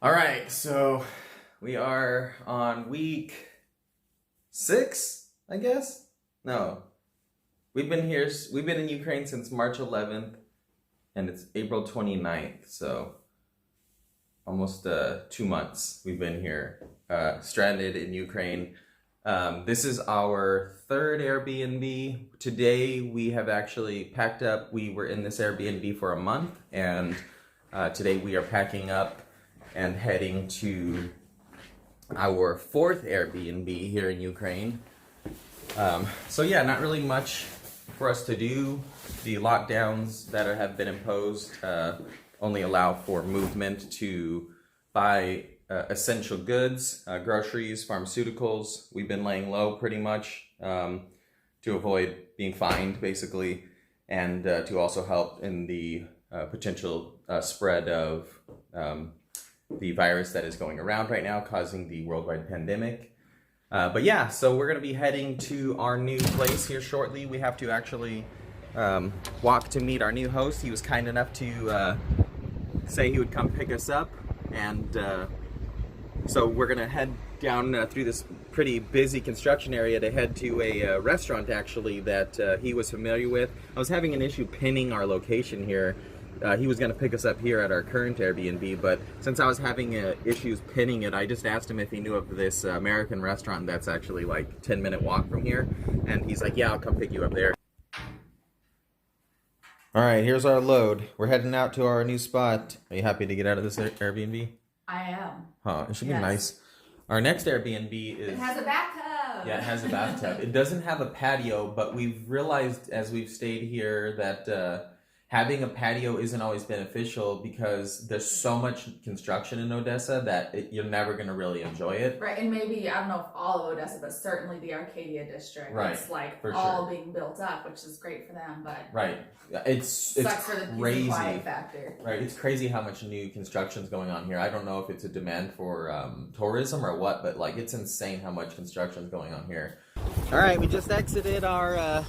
All right, so we are on week 6, I guess? No. We've been in Ukraine since March 11th, and it's April 29th, so almost 2 months we've been here, stranded in Ukraine. This is our 3rd Airbnb. Today we have actually packed up. We were in this Airbnb for a month, and today we are packing up and heading to our 4th Airbnb here in Ukraine. So yeah, not really much for us to do. The lockdowns that have been imposed only allow for movement to buy essential goods, groceries, pharmaceuticals. We've been laying low pretty much to avoid being fined, basically, and to also help in the potential spread of the virus that is going around right now, causing the worldwide pandemic. But yeah, so we're going to be heading to our new place here shortly. We have to actually walk to meet our new host. He was kind enough to say he would come pick us up, and so we're going to head down through this pretty busy construction area to head to a restaurant, actually, that he was familiar with. I was having an issue pinning our location here. He was going to pick us up here at our current Airbnb, but since I was having issues pinning it, I just asked him if he knew of this American restaurant that's actually like 10-minute walk from here, and he's like, yeah, I'll come pick you up there. All right, here's our load. We're heading out to our new spot. Are you happy to get out of this Airbnb? I am. Huh, it should be nice. Our next Airbnb is... It has a bathtub! Yeah, it has a bathtub. It doesn't have a patio, but we've realized as we've stayed here that having a patio isn't always beneficial because there's so much construction in Odessa that you're never going to really enjoy it. Right, and maybe, I don't know if all of Odessa, but certainly the Arcadia district. Right, it's like all being built up, which is great for them, but... Right. It's for the crazy. quiet factor. Right, it's crazy how much new construction's going on here. I don't know if it's a demand for tourism or what, but like it's insane how much construction's going on here. All right, we just exited our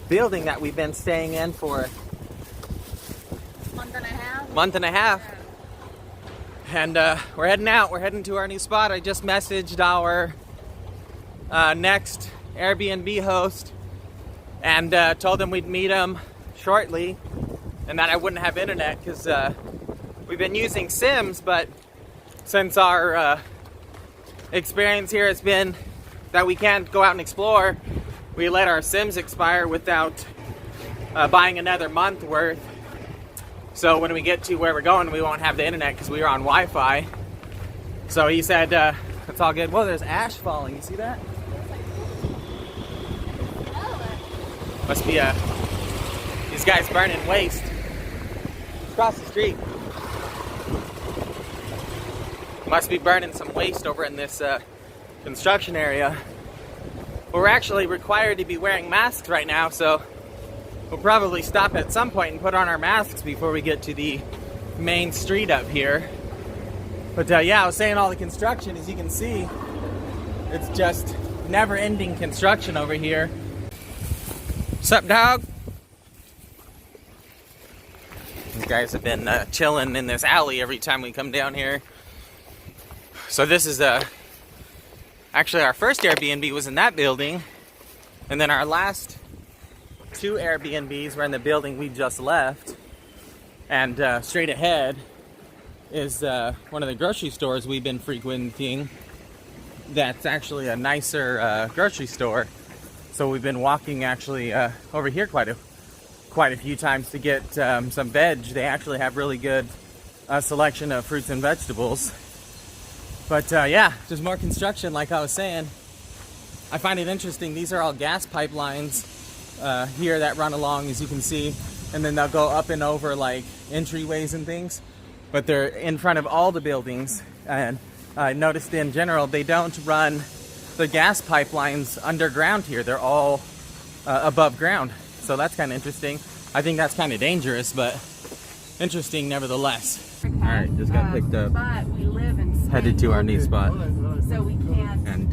building that we've been staying in for month and a half. Yeah. And we're heading out. We're heading to our new spot. I just messaged our next Airbnb host and told him we'd meet him shortly and that I wouldn't have internet because we've been using Sims, but since our experience here has been that we can't go out and explore, we let our Sims expire without buying another month worth. So when we get to where we're going, we won't have the internet because we are on Wi-Fi. So he said, it's all good. Whoa, there's ash falling. You see that? Must be these guys burning waste. Across the street. Must be burning some waste over in this construction area. We're actually required to be wearing masks right now, so we'll probably stop at some point and put on our masks before we get to the main street up here. But yeah, I was saying all the construction, as you can see, it's just never-ending construction over here. What's up, dog? These guys have been chilling in this alley every time we come down here. So this is actually our first Airbnb was in that building, and then our last 2 Airbnbs were in the building we just left. And straight ahead is one of the grocery stores we've been frequenting. That's actually a nicer grocery store. So we've been walking actually over here quite a few times to get some veg. They actually have really good selection of fruits and vegetables. But yeah, there's more construction, like I was saying. I find it interesting. These are all gas pipelines here that run along, as you can see, and then they'll go up and over like entryways and things. But they're in front of all the buildings, and I noticed in general they don't run the gas pipelines underground here. They're all above ground. So that's kind of interesting. I think that's kind of dangerous, but interesting nevertheless. All right, just got picked up. But we live in Spain, headed to our new spot. so we can't. And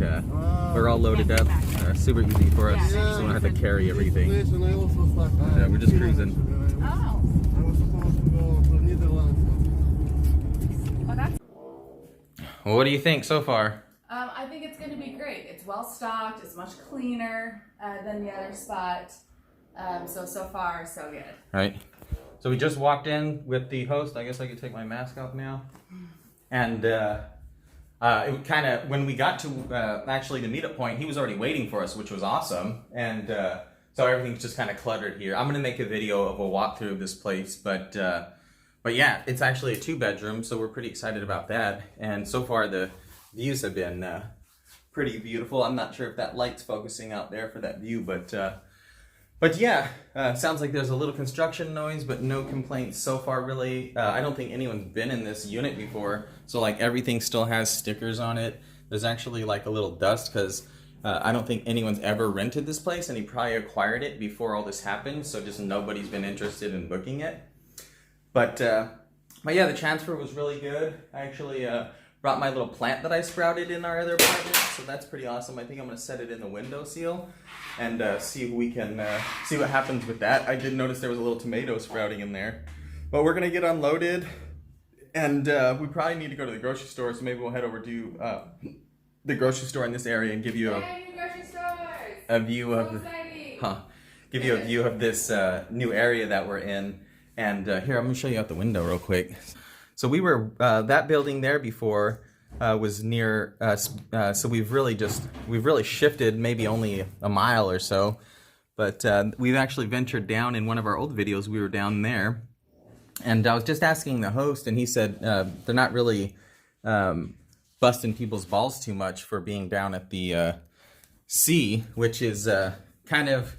we're all loaded up. Super easy for us. So we don't have to carry everything. We're just cruising. Oh. Well, what do you think so far? I think it's going to be great. It's well stocked. It's much cleaner than the other spot. So far, so good. Right. So we just walked in with the host. I guess I could take my mask off now. And it kind of, when we got to actually the meetup point, he was already waiting for us, which was awesome. And so everything's just kind of cluttered here. I'm going to make a video of a walkthrough of this place, but yeah, it's actually a 2-bedroom, so we're pretty excited about that. And so far the views have been pretty beautiful. I'm not sure if that light's focusing out there for that view, but yeah, sounds like there's a little construction noise, but no complaints so far, really. I don't think anyone's been in this unit before, so like everything still has stickers on it. There's actually like a little dust because I don't think anyone's ever rented this place, and he probably acquired it before all this happened, so just nobody's been interested in booking it. But yeah, the transfer was really good. I actually brought my little plant that I sprouted in our other apartment, so that's pretty awesome. I think I'm going to set it in the windowsill and see if we can see what happens with that. I did notice there was a little tomato sprouting in there. But we're going to get unloaded, and we probably need to go to the grocery store, so maybe we'll head over to the grocery store in this area and give you a view of give you a view of this new area that we're in. And here, I'm going to show you out the window real quick. So we were, that building there before was near us, so we've really shifted maybe only a mile or so, but we've actually ventured down. In one of our old videos, we were down there, and I was just asking the host, and he said they're not really busting people's balls too much for being down at the sea, which is kind of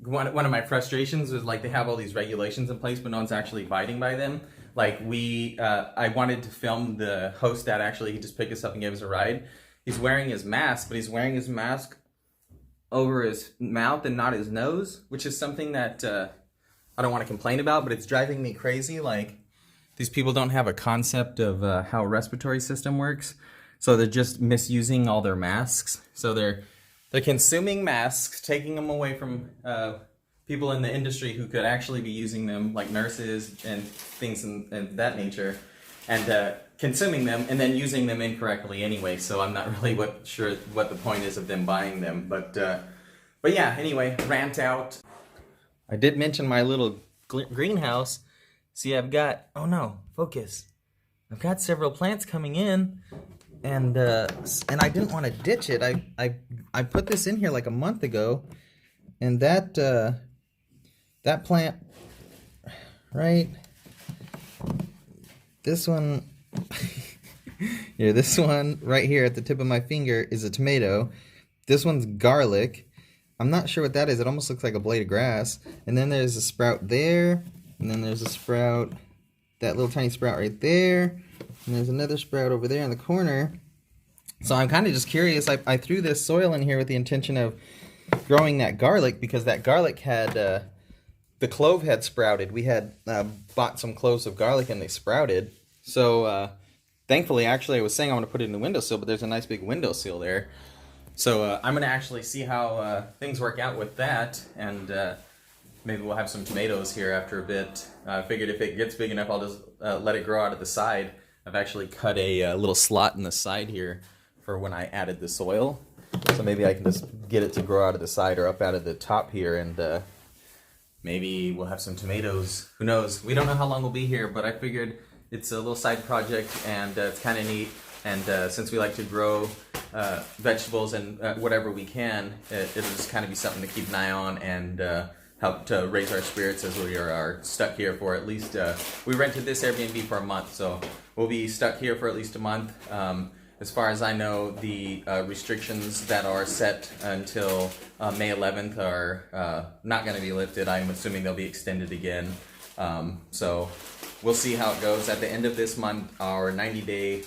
one of my frustrations. Is like they have all these regulations in place, but no one's actually abiding by them. Like I wanted to film the host that actually he just picked us up and gave us a ride. He's wearing his mask, but he's wearing his mask over his mouth and not his nose, which is something that I don't want to complain about, but it's driving me crazy. Like, these people don't have a concept of how a respiratory system works, so they're just misusing all their masks. So they're consuming masks, taking them away from people in the industry who could actually be using them, like nurses and things in that nature, and consuming them and then using them incorrectly anyway. So I'm not really sure what the point is of them buying them. But yeah, anyway, rant out. I did mention my little greenhouse. See, I've got, oh no, focus. I've got several plants coming in, and I didn't want to ditch it. I put this in here like a month ago, and that plant, right, this one, here, this one right here at the tip of my finger is a tomato. This one's garlic. I'm not sure what that is. It almost looks like a blade of grass. And then there's a sprout there, and then there's a sprout, that little tiny sprout right there, and there's another sprout over there in the corner. So I'm kind of just curious. I threw this soil in here with the intention of growing that garlic, because that garlic had, the clove had sprouted. We had bought some cloves of garlic and they sprouted. So thankfully, actually, I was saying I want to put it in the windowsill, but there's a nice big windowsill there. So I'm going to actually see how things work out with that, and maybe we'll have some tomatoes here after a bit. I figured if it gets big enough, I'll just let it grow out of the side. I've actually cut a little slot in the side here for when I added the soil. So maybe I can just get it to grow out of the side or up out of the top here, and maybe we'll have some tomatoes. Who knows? We don't know how long we'll be here, but I figured it's a little side project, and it's kind of neat. And since we like to grow vegetables and whatever we can, it'll just kind of be something to keep an eye on and help to raise our spirits as we are stuck here for at least, we rented this Airbnb for a month, so we'll be stuck here for at least a month. As far as I know, the restrictions that are set until May 11th are not going to be lifted. I'm assuming they'll be extended again. So we'll see how it goes. At the end of this month, our 90-day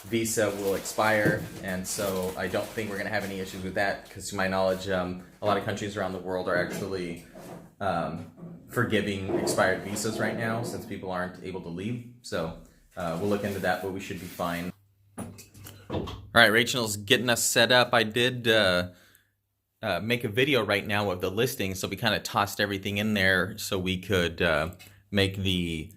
visa will expire, and so I don't think we're going to have any issues with that, because to my knowledge, a lot of countries around the world are actually forgiving expired visas right now, since people aren't able to leave. So we'll look into that, but we should be fine. All right, Rachel's getting us set up. I did make a video right now of the listing, so we kind of tossed everything in there so we could make the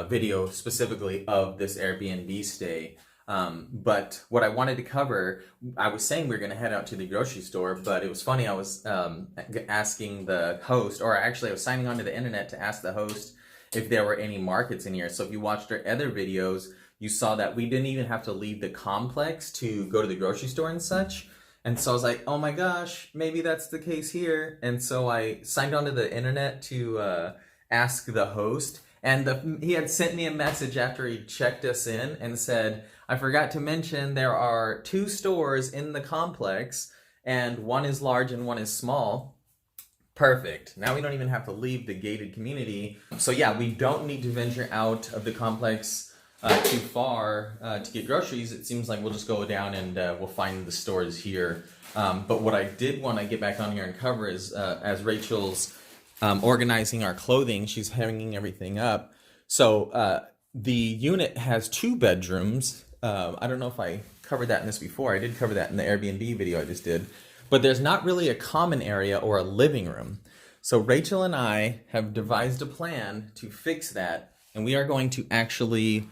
video specifically of this Airbnb stay. But what I wanted to cover, I was saying we were going to head out to the grocery store, but it was funny. I was asking the host, or actually I was signing onto the internet to ask the host if there were any markets in here. So if you watched our other videos, you saw that we didn't even have to leave the complex to go to the grocery store and such. And so I was like, oh my gosh, maybe that's the case here. And so I signed onto the internet to ask the host. And he had sent me a message after he checked us in and said, I forgot to mention there are 2 stores in the complex, and one is large and one is small. Perfect. Now we don't even have to leave the gated community. So yeah, we don't need to venture out of the complex too far to get groceries. It seems like we'll just go down and we'll find the stores here. But what I did want to get back on here and cover is as Rachel's organizing our clothing, she's hanging everything up. So the unit has 2 bedrooms. I don't know if I covered that in this before. I did cover that in the Airbnb video I just did. But there's not really a common area or a living room. So Rachel and I have devised a plan to fix that. And we are going to actually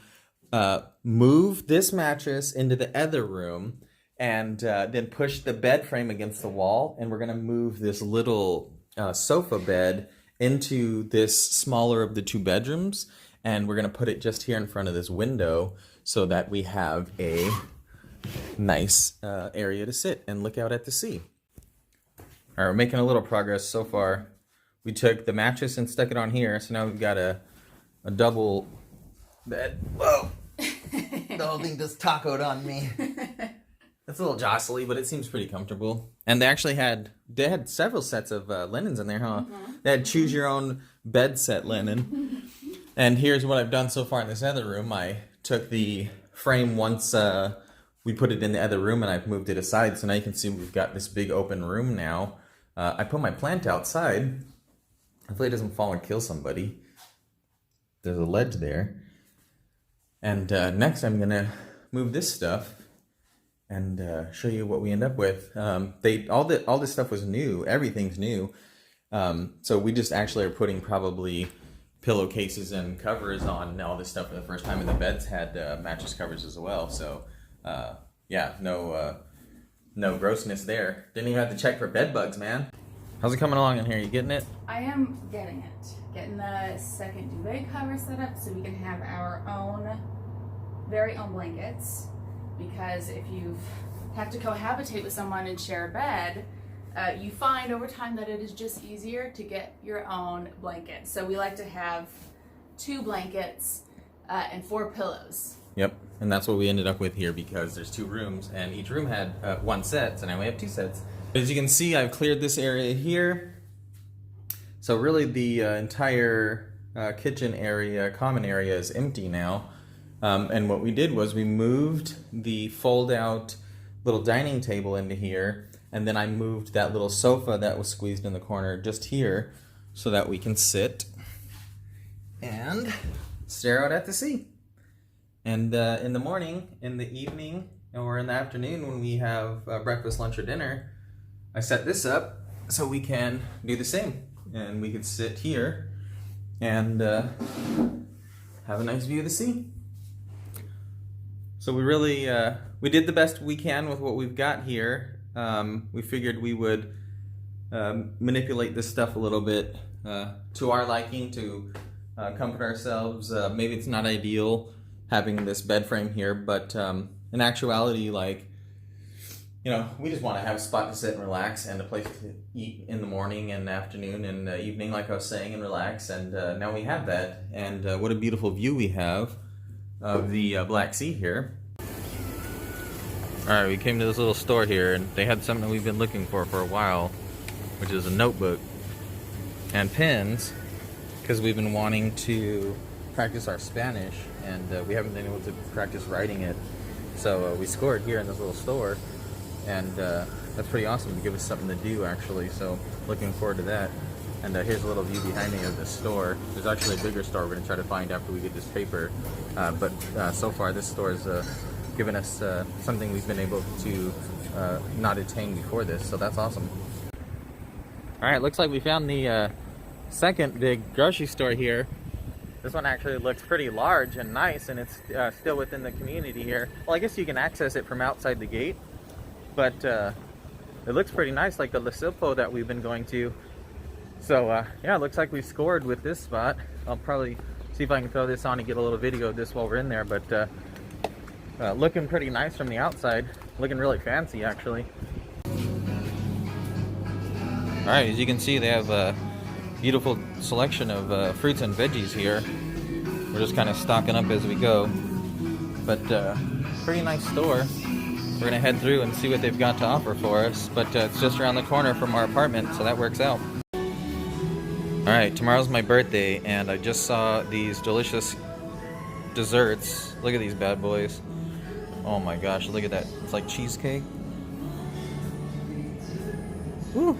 move this mattress into the other room and then push the bed frame against the wall. And we're going to move this little sofa bed into this smaller of the 2 bedrooms. And we're going to put it just here in front of this window so that we have a nice area to sit and look out at the sea. All right, we're making a little progress so far. We took the mattress and stuck it on here, so now we've got a double bed. Whoa! The whole thing just tacoed on me. It's a little jostly, but it seems pretty comfortable. And they actually had several sets of linens in there, huh? Mm-hmm. They had choose your own bed set linen. And here's what I've done so far in this other room. I took the frame once we put it in the other room and I've moved it aside. So now you can see we've got this big open room now. I put my plant outside. Hopefully it doesn't fall and kill somebody. There's a ledge there. And next I'm gonna move this stuff and show you what we end up with. All this stuff was new. Everything's new. So we just actually are putting probably pillowcases and covers on all this stuff for the first time, and the beds had mattress covers as well. So yeah, no grossness there. Didn't even have to check for bed bugs, man. How's it coming along in here? You getting it? I am getting it. Getting the second duvet cover set up so we can have our very own blankets. Because if you have to cohabitate with someone and share a bed, you find over time that it is just easier to get your own blanket. So we like to have 2 blankets and 4 pillows. Yep, and that's what we ended up with here because there's 2 rooms and each room had 1 set, so now we have 2 sets. As you can see, I've cleared this area here. So really the entire kitchen area, common area is empty now. And what we did was we moved the fold-out little dining table into here, and then I moved that little sofa that was squeezed in the corner just here so that we can sit and stare out at the sea. And in the morning, in the evening, or in the afternoon when we have breakfast, lunch, or dinner, I set this up so we can do the same. And we could sit here and have a nice view of the sea. So we really, we did the best we can with what we've got here. We figured we would manipulate this stuff a little bit to our liking, to comfort ourselves. Maybe it's not ideal having this bed frame here, but in actuality, like, you know, we just want to have a spot to sit and relax and a place to eat in the morning and afternoon and evening, like I was saying, and relax. And now we have that. And what a beautiful view we have of the Black Sea here. Alright, we came to this little store here and they had something we've been looking for a while, which is a notebook and pens, because we've been wanting to practice our Spanish and we haven't been able to practice writing it. So we scored here in this little store, and that's pretty awesome to give us something to do actually, so looking forward to that. And here's a little view behind me of the store. There's actually a bigger store we're going to try to find after we get this paper. But so far this store has given us something we've been able to not attain before this, so that's awesome. Alright, looks like we found the second big grocery store here. This one actually looks pretty large and nice, and it's still within the community here. Well, I guess you can access it from outside the gate, but it looks pretty nice, like the La Silpo that we've been going to. So yeah, it looks like we scored with this spot. I'll probably see if I can throw this on and get a little video of this while we're in there, but looking pretty nice from the outside. Looking really fancy, actually. Alright, as you can see, they have a beautiful selection of fruits and veggies here. We're just kind of stocking up as we go. But pretty nice store. We're going to head through and see what they've got to offer for us. But it's just around the corner from our apartment, so that works out. Alright, tomorrow's my birthday, and I just saw these delicious desserts. Look at these bad boys. Oh my gosh, look at that. It's like cheesecake. Woo!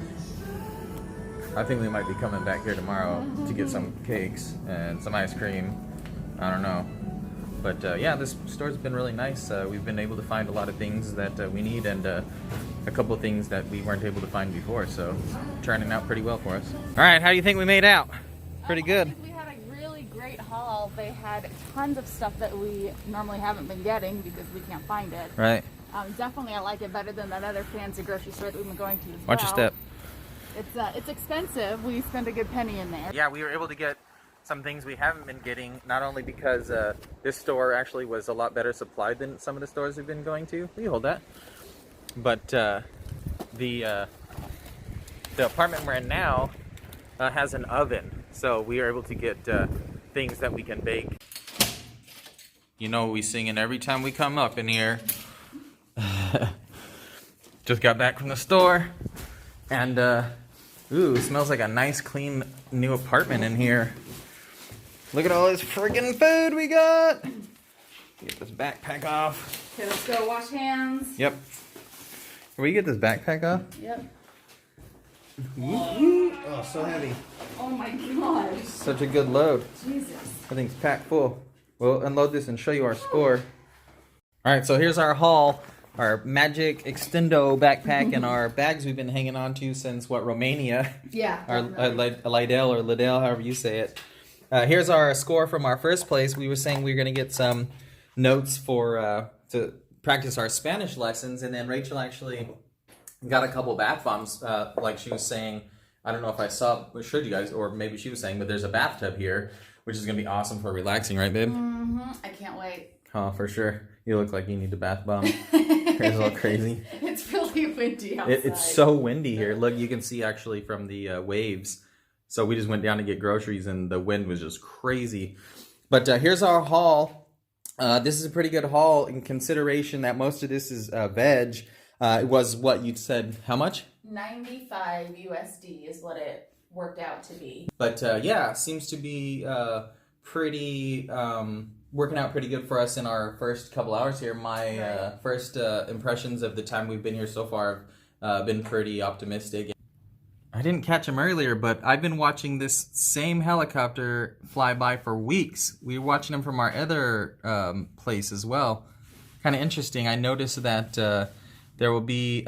I think we might be coming back here tomorrow to get some cakes and some ice cream. I don't know. But yeah, this store's been really nice. We've been able to find a lot of things that we need, and a couple of things that we weren't able to find before. So, turning out pretty well for us. Alright, how do you think we made out? Pretty good. I think we had a really great haul. They had tons of stuff that we normally haven't been getting because we can't find it. Right. Definitely, I like it better than that other fancy grocery store that we've been going to as well. Watch your step. It's expensive. We spent a good penny in there. Yeah, we were able to get some things we haven't been getting, not only because this store actually was a lot better supplied than some of the stores we've been going to. Will you hold that? But the apartment we're in now has an oven, so we are able to get things that we can bake. You know, we singing every time we come up in here. Just got back from the store, and ooh, it smells like a nice, clean, new apartment in here. Look at all this friggin' food we got. Get this backpack off. Okay, let's go wash hands. Yep. Can we get this backpack off? Yep. Oh, so heavy. Oh my gosh. Such a good load. Jesus. Everything's packed full. We'll unload this and show you our score. Alright, so here's our haul. Our Magic Extendo backpack and our bags we've been hanging on to since, what, Romania? Yeah. Our Lidl or Lidl, however you say it. Here's our score from our first place. We were saying we were going to get some notes for to practice our Spanish lessons, and then Rachel actually got a couple bath bombs, like she was saying. I don't know if I showed you guys, or maybe she was saying, but there's a bathtub here, which is going to be awesome for relaxing, right, babe? Mm-hmm. I can't wait. Oh, for sure. You look like you need a bath bomb. Hair's all crazy. It's really windy outside. It's so windy here. Look, you can see actually from the waves. So we just went down to get groceries, and the wind was just crazy. But here's our haul. This is a pretty good haul in consideration that most of this is veg. It was what you said, how much? 95 USD is what it worked out to be. But yeah, seems to be pretty working out pretty good for us in our first couple hours here. My first impressions of the time we've been here so far have been pretty optimistic. I didn't catch him earlier, but I've been watching this same helicopter fly by for weeks. We were watching him from our other place as well. Kind of interesting. I noticed that there will be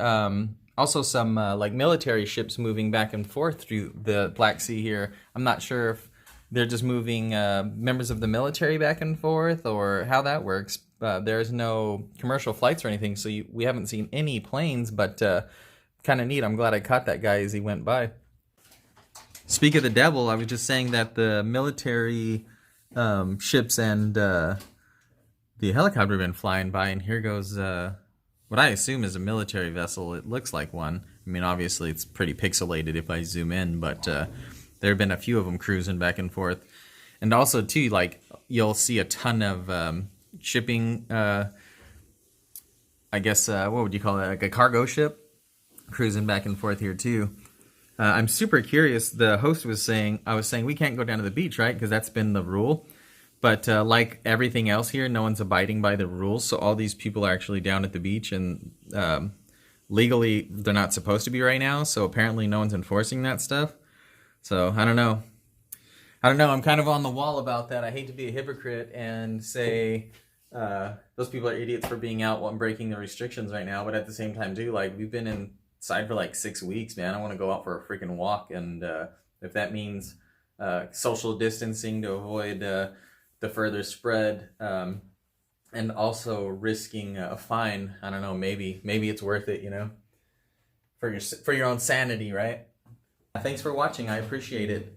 also some like military ships moving back and forth through the Black Sea here. I'm not sure if they're just moving members of the military back and forth or how that works. There's no commercial flights or anything, so we haven't seen any planes, but kind of neat. I'm glad I caught that guy as he went by. Speak of the devil, I was just saying that the military ships and the helicopter have been flying by, and here goes what I assume is a military vessel. It looks like one. I mean, obviously it's pretty pixelated if I zoom in, but there have been a few of them cruising back and forth. And also, too, like, you'll see a ton of shipping, I guess, what would you call it, like a cargo ship cruising back and forth here, too. I'm super curious. The host was saying, I was saying we can't go down to the beach, right? Because that's been the rule. But like everything else here, no one's abiding by the rules. So all these people are actually down at the beach, and legally they're not supposed to be right now. So apparently no one's enforcing that stuff. So I don't know. I'm kind of on the wall about that. I hate to be a hypocrite and say those people are idiots for being out and breaking the restrictions right now. But at the same time, too, like, we've been inside for like 6 weeks, man. I want to go out for a freaking walk. And if that means social distancing to avoid the further spread, and also risking a fine. I don't know, maybe it's worth it, you know, for your own sanity, right? Thanks for watching. I appreciate it.